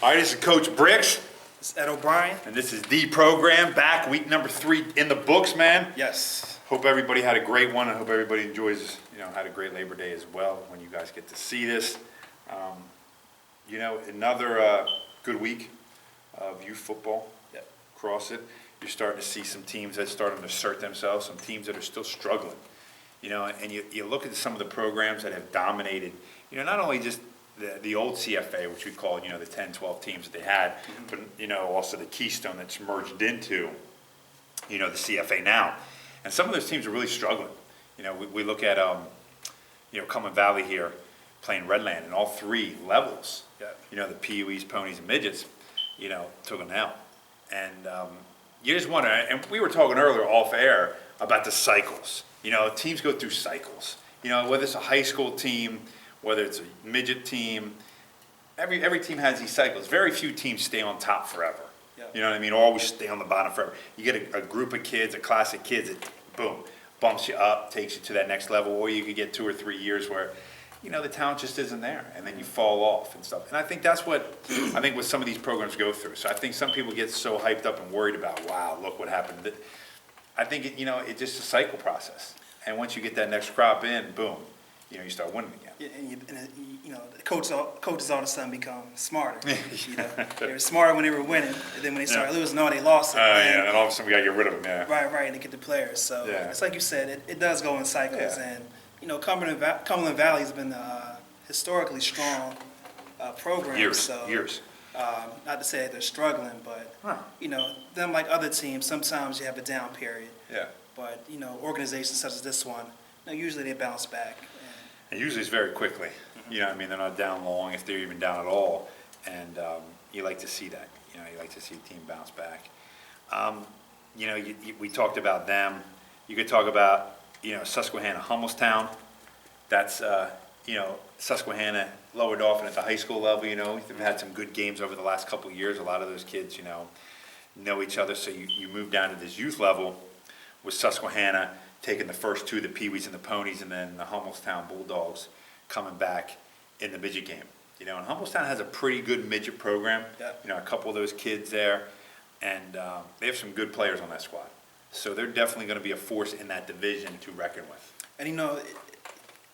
All right, this is Coach Brix. It's Ed O'Brien. And this is the program, back week number 3 in the books, man. Yes. Hope everybody had a great one. I hope everybody enjoys, had a great Labor Day as well when you guys get to see this. Another good week of youth football. Yep. Across it. You're starting to see some teams that are starting to assert themselves, some teams that are still struggling. And you look at some of the programs that have dominated, not only just the old CFA, which we call, the 10, 12 teams that they had, but, also the Keystone that's merged into, the CFA now. And some of those teams are really struggling. We look at, Common Valley here playing Redland in all 3 levels. Yeah. The PUEs, ponies, and midgets, took an L. And you just wonder, and we were talking earlier off air about the cycles. Teams go through cycles. Whether it's a high school team, whether it's a midget team, every team has these cycles. Very few teams stay on top forever. Yeah. You know what I mean? Always stay on the bottom forever. You get a group of kids, a class of kids that, boom, bumps you up, takes you to that next level, or you could get 2 or 3 years where, the talent just isn't there, and then you fall off and stuff. And I think that's what some of these programs go through. So I think some people get so hyped up and worried about, wow, look what happened. I think, it's just a cycle process. And once you get that next crop in, boom, you start winning again. The coaches all of a sudden become smarter. They were smarter when they were winning, and then when they started losing, they lost it. And all of a sudden we got to get rid of them, yeah. Right, and they get the players. So it's like you said, it does go in cycles. Yeah. And, Cumberland Valley has been a historically strong program. Years. Not to say that they're struggling, but, them like other teams, sometimes you have a down period. Yeah. But, organizations such as this one, usually they bounce back. And usually it's very quickly. They're not down long, if they're even down at all. And you like to see that. You like to see a team bounce back. We talked about them. You could talk about, Susquehanna, Hummelstown. That's, Susquehanna, Lower Dauphin at the high school level, They've had some good games over the last couple of years. A lot of those kids, know each other. So you move down to this youth level with Susquehanna taking the first 2, the Peewees and the Ponies, and then the Hummelstown Bulldogs coming back in the midget game. And Hummelstown has a pretty good midget program. Yeah. A couple of those kids there, and they have some good players on that squad. So they're definitely going to be a force in that division to reckon with. And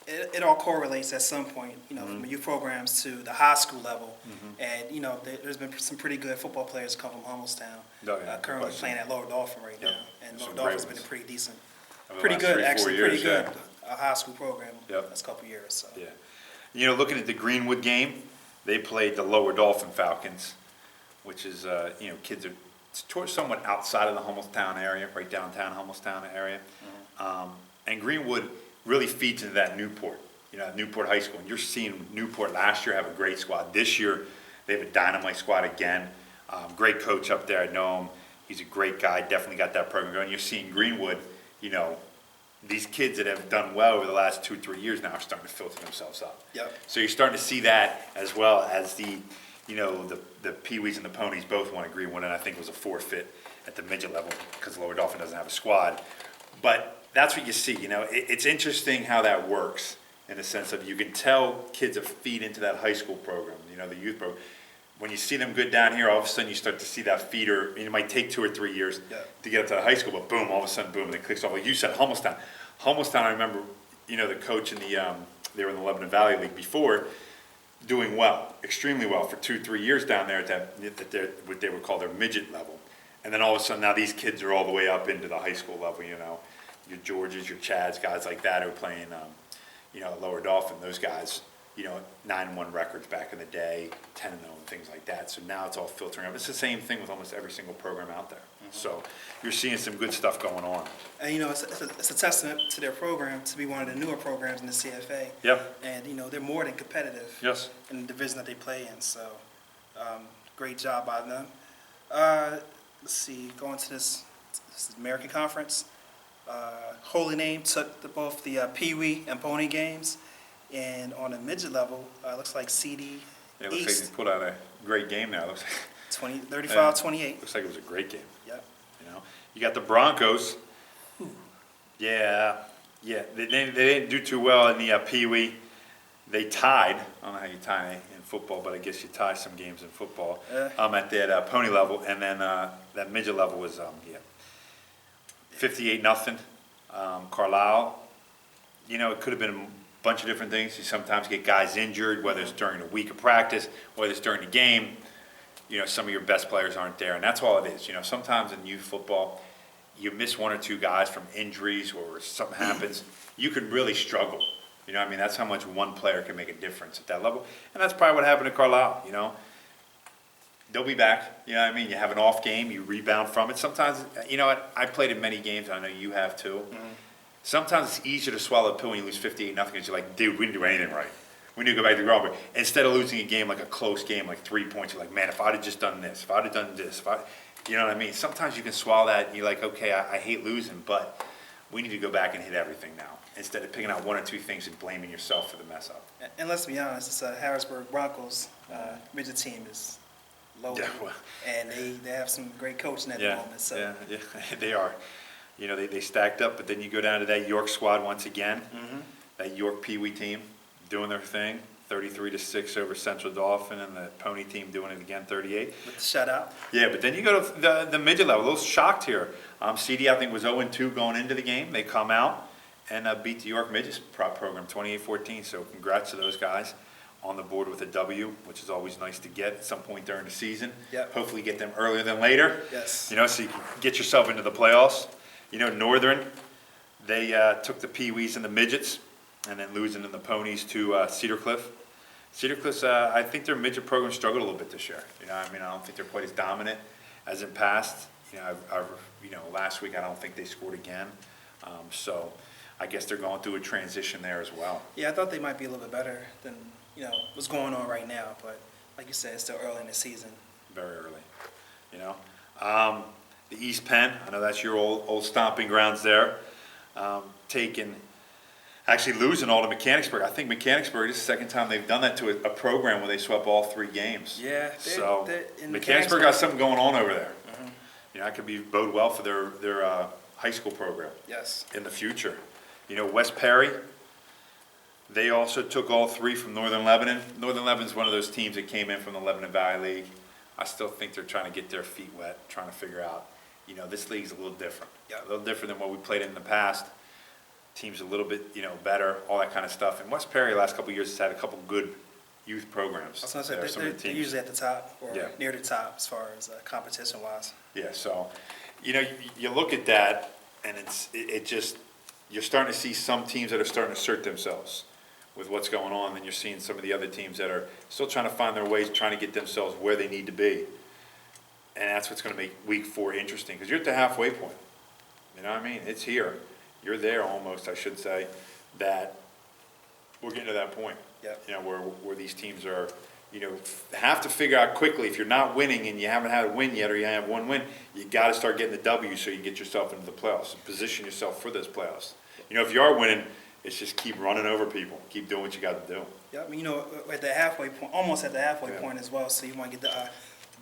it all correlates at some point, from youth programs to the high school level. Mm-hmm. And, there's been some pretty good football players come from Hummelstown, currently playing at Lower Dauphin right now. And Lower Dauphin's been a pretty decent, pretty good high school program the last couple of years. So. Yeah. Looking at the Greenwood game, they played the Lower Dauphin Falcons, which is, kids are somewhat outside of the Hummelstown area, right downtown Hummelstown area. Mm-hmm. And Greenwood really feeds into that Newport, Newport High School. And you're seeing Newport last year have a great squad. This year, they have a dynamite squad again. Great coach up there. I know him. He's a great guy. Definitely got that program going. You're seeing Greenwood, these kids that have done well over the last 2-3 years now are starting to filter themselves up. Yep. So you're starting to see that, as well as the Peewees and the Ponies both won at Greenwood, and I think it was a forfeit at the midget level because Lower Dauphin doesn't have a squad. But that's what you see. It's interesting how that works in the sense of you can tell kids that feed into that high school program, the youth program. When you see them good down here, all of a sudden you start to see that feeder. It might take 2 or 3 years to get up to the high school, but boom, all of a sudden, boom, it clicks off. Like you said, Hummelstown. Hummelstown, I remember, the coach in they were in the Lebanon Valley League before, doing well, extremely well for 2-3 years down there at what they would call their midget level. And then all of a sudden now these kids are all the way up into the high school level, your Georges, your Chads, guys like that who are playing, Lower Dauphin. Those guys, 9-1 records back in the day, 10-0 and things like that. So now it's all filtering up. It's the same thing with almost every single program out there. Mm-hmm. So you're seeing some good stuff going on. And it's a testament to their program to be one of the newer programs in the CFA. Yep. And they're more than competitive. Yes. In the division that they play in. So great job by them. Let's see, going to this is American Conference. Holy Name took both the Pee-wee and Pony games, and on the midget level, looks like CD Yeah, it looks East. like they put out a great game now. It looks like 35-28. looks like it was a great game. Yep. You got the Broncos. Yeah. They didn't do too well in the Pee-wee. They tied, I don't know how you tie in football, but I guess you tie some games in football, at that pony level, and then that midget level was, 58-0. Carlisle, it could have been a bunch of different things. You sometimes get guys injured, whether it's during a week of practice, whether it's during the game. Some of your best players aren't there, and that's all it is. Sometimes in youth football, you miss one or two guys from injuries or something happens, you could really struggle. That's how much one player can make a difference at that level. And that's probably what happened to Carlisle, They'll be back, You have an off game, you rebound from it. Sometimes, I played in many games, I know you have too. Mm-hmm. Sometimes it's easier to swallow a pill when you lose 58-0 because you're like, dude, we didn't do anything right. We need to go back to the drawing board. Instead of losing a game like a close game, like 3 points, you're like, man, if I'd have just done this, if I'd have done this, you know what I mean? Sometimes you can swallow that and you're like, okay, I hate losing, but we need to go back and hit everything now. Instead of picking out one or two things and blaming yourself for the mess up. And let's be honest, it's Harrisburg Broncos midget team is loaded, and they have some great coaching at the moment. So. Yeah, they are. They stacked up, but then you go down to that York squad once again. Mm-hmm. That York Pee Wee team doing their thing, 33-6 over Central Dauphin, and the Pony team doing it again, 38. With the shutout. Yeah, but then you go to the midget level. A little shocked here. CD, I think, was 0-2 going into the game. They come out and beat the York Midgets program 28-14. So congrats to those guys on the board with a W, which is always nice to get at some point during the season. Yep. Hopefully get them earlier than later. Yes. So you can get yourself into the playoffs. Northern, they took the Pee Wees and the Midgets, and then losing in the Ponies to Cedar Cliff. Cedar Cliff's, I think their midget program struggled a little bit this year. I don't think they're quite as dominant as in past. Last week I don't think they scored again. So I guess they're going through a transition there as well. Yeah, I thought they might be a little bit better than what's going on right now. But like you said, it's still early in the season. Very early. The East Penn, I know that's your old stomping grounds there. Actually losing all to Mechanicsburg. I think Mechanicsburg, this is the second time they've done that to a program where they swept all 3 games. Yeah. Mechanicsburg got something going on over there. Mm-hmm. That could bode well for their high school program. Yes. In the future. West Perry, they also took all 3 from Northern Lebanon. Northern Lebanon's one of those teams that came in from the Lebanon Valley League. I still think they're trying to get their feet wet, trying to figure out, this league's a little different. Yeah. A little different than what we played in the past. Teams a little bit, better, all that kind of stuff. And West Perry, the last couple of years, has had a couple good youth programs. I was going to say, they're usually at the top or near the top as far as competition-wise. Yeah, so, you look at that, and it just, you're starting to see some teams that are starting to assert themselves with what's going on, and you're seeing some of the other teams that are still trying to find their ways, trying to get themselves where they need to be. And that's what's going to make Week 4 interesting, because you're at the halfway point. You know what I mean? It's here. You're there almost, I should say, that we're getting to that point. Yep. Where these teams are, have to figure out quickly, if you're not winning and you haven't had a win yet, or you have one win, you got to start getting the W so you get yourself into the playoffs and position yourself for those playoffs. If you are winning, it's just keep running over people, keep doing what you got to do. Yeah, at the halfway point, almost at the halfway point as well. So you want to get the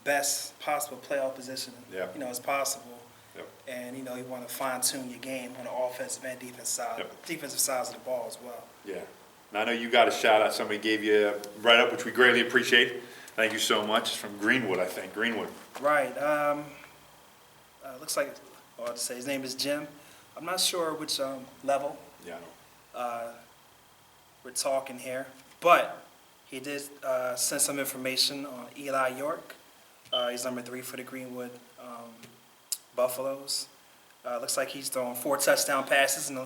best possible playoff position, as possible. Yep. And you want to fine tune your game on the offensive and defensive sides of the ball as well. Yeah. Now I know you got a shout out. Somebody gave you a write up, which we greatly appreciate. Thank you so much. It's from Greenwood, I think. Greenwood. Right. Looks like I'll just say his name is Jim. I'm not sure which level. Yeah, I know. We're talking here, but he did send some information on Eli York. He's number 3 for the Greenwood Buffaloes. Looks like he's thrown 4 touchdown passes in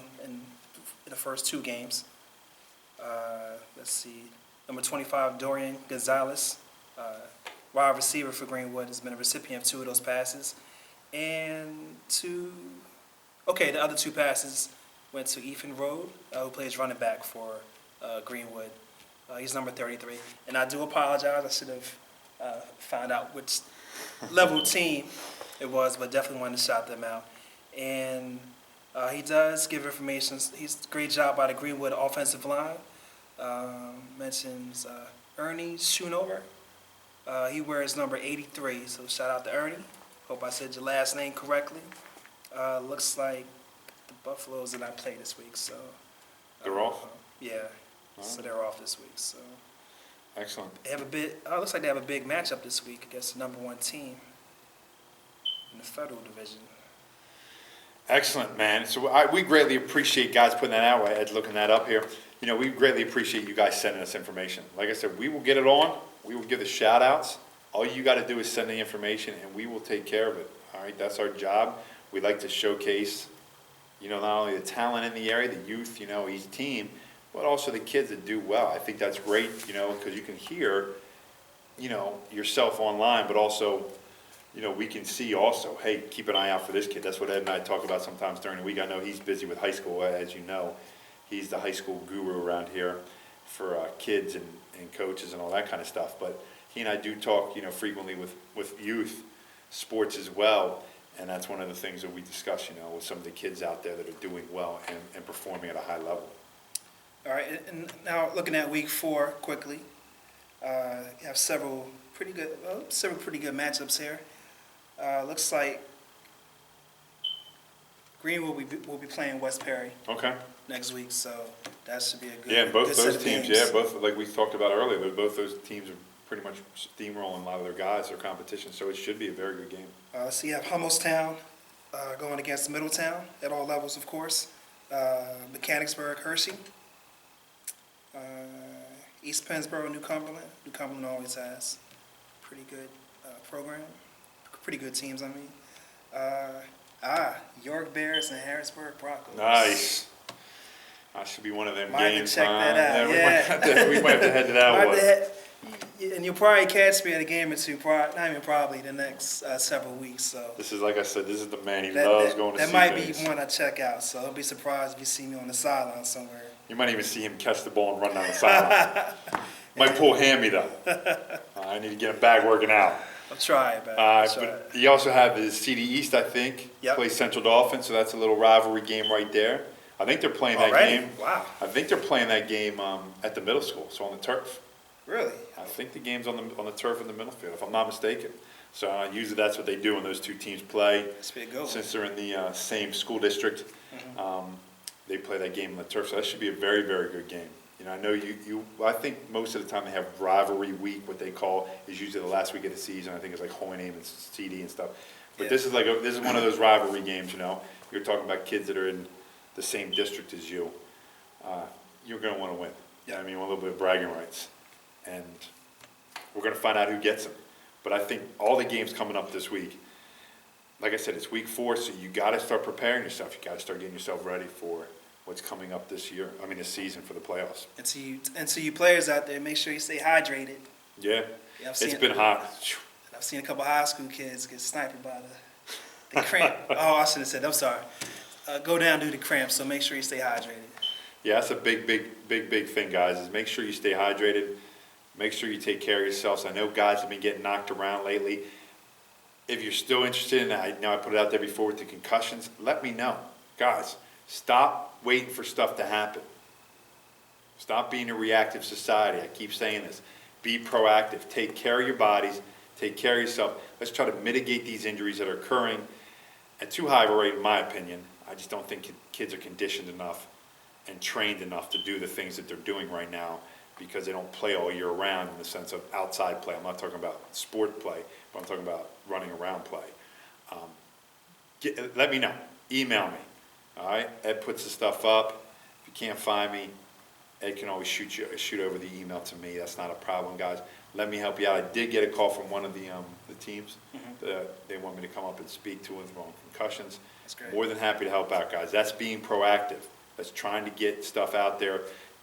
the first 2 games. Let's see. Number 25, Dorian Gonzalez, wide receiver for Greenwood, has been a recipient of 2 of those passes. And the other 2 passes went to Ethan Rode, who plays running back for Greenwood. He's number 33. And I do apologize. I should have found out which level team it was, but definitely wanted to shout them out. And he does give information. He's a great job by the Greenwood offensive line. Mentions Ernie Schoonover. He wears number 83, so shout out to Ernie. Hope I said your last name correctly. Looks like the Buffaloes did not play this week, so. They're off? Yeah. So they're off this week. So Excellent. they have looks like they have a big matchup this week against the number 1 team in the Federal Division. Excellent, man. So we greatly appreciate guys putting that out. Ed's looking that up here. We greatly appreciate you guys sending us information. Like I said, we will get it on. We will give the shout outs. All you got to do is send the information and we will take care of it. All right, that's our job. We like to showcase, not only the talent in the area, the youth, each team, but also the kids that do well. I think that's great, because you can hear, yourself online, but also, we can see also, hey, keep an eye out for this kid. That's what Ed and I talk about sometimes during the week. I know he's busy with high school, as you know. He's the high school guru around here for kids and coaches and all that kind of stuff. But he and I do talk, frequently with youth sports as well. And that's one of the things that we discuss, with some of the kids out there that are doing well and performing at a high level. All right, and now looking at week 4 quickly, you have several pretty good matchups here. Looks like Green will be playing West Perry. Okay. Next week, so that should be a good. Yeah, both good those set of teams. games. Yeah, both like we talked about earlier. Both those teams are pretty much steamrolling a lot of their guys, their competition. So it should be a very good game. So you have Hummelstown going against Middletown at all levels, of course. Mechanicsburg, Hershey. East Pennsboro, New Cumberland. New Cumberland always has pretty good program, pretty good teams. I mean, York Bears and Harrisburg Broncos. Nice. That should be one of them Might games. have to check that out. Yeah. We might have to head to that one. And you'll probably catch me at a game or two, not even probably the next several weeks. So this is, like I said, this is the man. He loves going to see That might things. be one I check out. So don't be surprised if you see me on the sideline somewhere. You might even see him catch the ball and run down the sideline. Might pull a hammy though. I need to get him back working out. I'll try it, man. But you also have the CD East, I think, play Central Dolphins, so that's a little rivalry game right there. I think they're playing that game. Wow. I think they're playing that game at the middle school, so on the turf. Really? I think the game's on the turf in the middle field, if I'm not mistaken. So usually that's what they do when those two teams play. Since they're in the same school district, they play that game on the turf. So that should be a very, very good game. I know I think most of the time they have rivalry week, what they call, is usually the last week of the season. I think it's like Holy Name and CD and stuff. But this is this is one of those rivalry games, You're talking about kids that are in the same district as you. You're going to want to win. Yeah, I mean, a little bit of bragging rights. And we're going to find out who gets them. But I think all the games coming up this week, like I said, it's week 4, so you got to start preparing yourself. You got to start getting yourself ready for what's coming up this season for the playoffs. And to you players out there, make sure you stay hydrated. Yeah, it's been hot. I've seen a couple high school kids get sniped by the cramp. Oh, I should have said, I'm sorry. Go down due to cramps, so make sure you stay hydrated. Yeah, that's a big thing, guys, is make sure you stay hydrated. Make sure you take care of yourselves. I know guys have been getting knocked around lately. If you're still interested in that, I put it out there before with the concussions, let me know. Guys, stop waiting for stuff to happen. Stop being a reactive society. I keep saying this. Be proactive. Take care of your bodies. Take care of yourself. Let's try to mitigate these injuries that are occurring at too high of a rate, in my opinion. I just don't think kids are conditioned enough and trained enough to do the things that they're doing right now because they don't play all year round in the sense of outside play. I'm not talking about sport play, but I'm talking about running around play. Let me know. Email me. All right? Ed puts the stuff up. If you can't find me, Ed can always shoot over the email to me. That's not a problem, guys. Let me help you out. I did get a call from one of the teams. They want me to come up and speak to them on concussions. That's great. More than happy to help out, guys. That's being proactive. That's trying to get stuff out there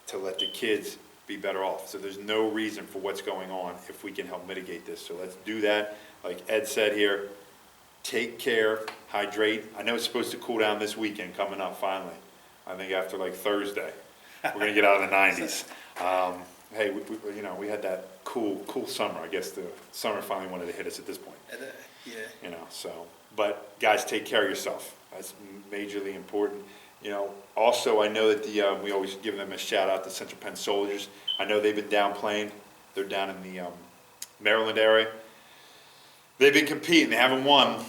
to let the kids be better off. So there's no reason for what's going on if we can help mitigate this. So let's do that. Like Ed said here, take care, hydrate. I know it's supposed to cool down this weekend coming up finally. I think after like Thursday, we're going to get out of the 90s. Hey, we had that cool summer. I guess the summer finally wanted to hit us at this point. Yeah. But guys, take care of yourself. That's majorly important. Also I know that we always give them a shout out to Central Penn Soldiers. I know they've been down playing. They're down in the Maryland area. They've been competing. They haven't won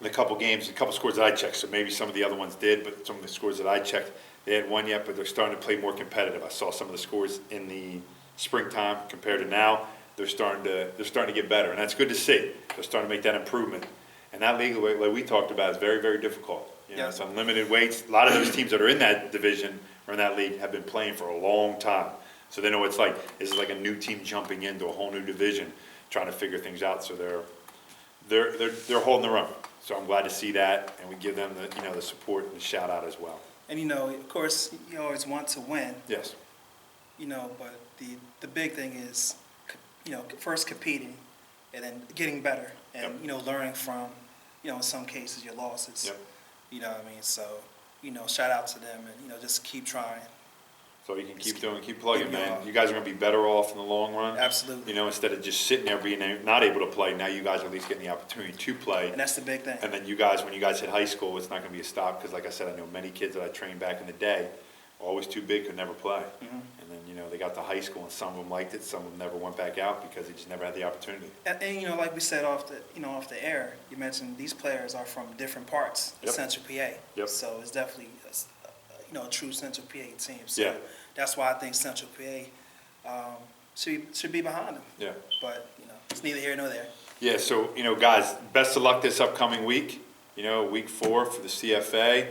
in a couple games, a couple scores that I checked. So maybe some of the other ones did, but some of the scores that I checked, They had one yet, but they're starting to play more competitive. I saw some of the scores in the springtime compared to now. They're starting to get better, and that's good to see. They're starting to make that improvement. And that league, like we talked about, is very, very difficult. You know, it's unlimited weights. A lot of those teams that are in that division or in that league have been playing for a long time. So they know what it's like. This is like a new team jumping into a whole new division, trying to figure things out. So they're holding their own. So I'm glad to see that, and we give them the support and the shout out as well. And of course, you always want to win. Yes. But the big thing is, first competing, and then getting better, and learning from, in some cases your losses. Yep. You know what I mean? So, shout out to them, and just keep trying. So you can keep plugging, man. You guys are going to be better off in the long run. Absolutely. Instead of just sitting there being not able to play, now you guys are at least getting the opportunity to play. And that's the big thing. And then when you guys hit high school, it's not going to be a stop because, like I said, I know many kids that I trained back in the day, always too big, could never play. Mm-hmm. And then, they got to high school, and some of them liked it, some of them never went back out because they just never had the opportunity. And like we said off the air, you mentioned these players are from different parts of Central PA. Yep. So it's definitely a true Central PA team. So that's why I think Central PA should be behind them. Yeah. But it's neither here nor there. Yeah. So guys, best of luck this upcoming week. Week 4 for the CFA.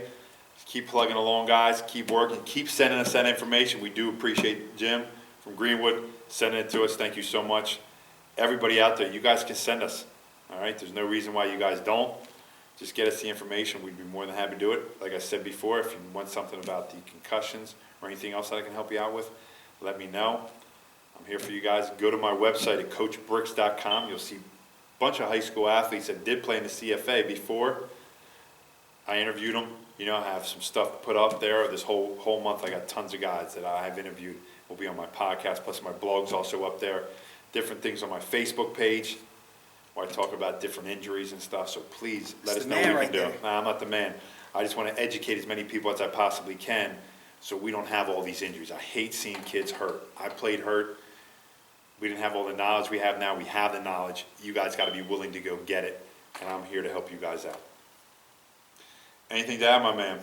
Keep plugging along, guys. Keep working. Keep sending us that information. We do appreciate Jim from Greenwood sending it to us. Thank you so much. Everybody out there, you guys can send us. All right? There's no reason why you guys don't. Just get us the information. We'd be more than happy to do it. Like I said before, if you want something about the concussions or anything else that I can help you out with, let me know. I'm here for you guys. Go to my website at CoachBrix.com. You'll see a bunch of high school athletes that did play in the CFA before. I interviewed them. I have some stuff put up there. This whole month, I got tons of guys that I have interviewed. Will be on my podcast, plus my blog's also up there. Different things on my Facebook page where I talk about different injuries and stuff. So please let us know what you can do. Nah, I'm not the man. I just want to educate as many people as I possibly can so we don't have all these injuries. I hate seeing kids hurt. I played hurt. We didn't have all the knowledge we have now. We have the knowledge. You guys got to be willing to go get it, and I'm here to help you guys out. Anything to add, my man?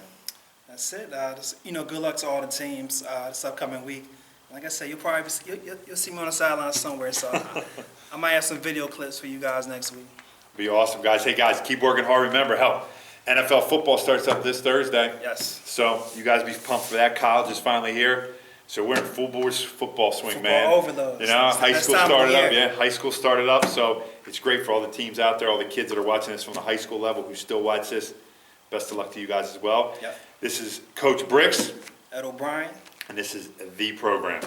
That's it. Good luck to all the teams this upcoming week. Like I said, you'll see me on the sideline somewhere. So I might have some video clips for you guys next week. Be awesome, guys. Hey, guys, keep working hard. Remember, NFL football starts up this Thursday. Yes. So you guys be pumped for that. College is finally here. So we're in full board football swing, man. Overload. High school started up. Yeah, high school started up. So it's great for all the teams out there, all the kids that are watching this from the high school level who still watch this. Best of luck to you guys as well. Yep. This is Coach Brix. Ed O'Brien. And this is The Program.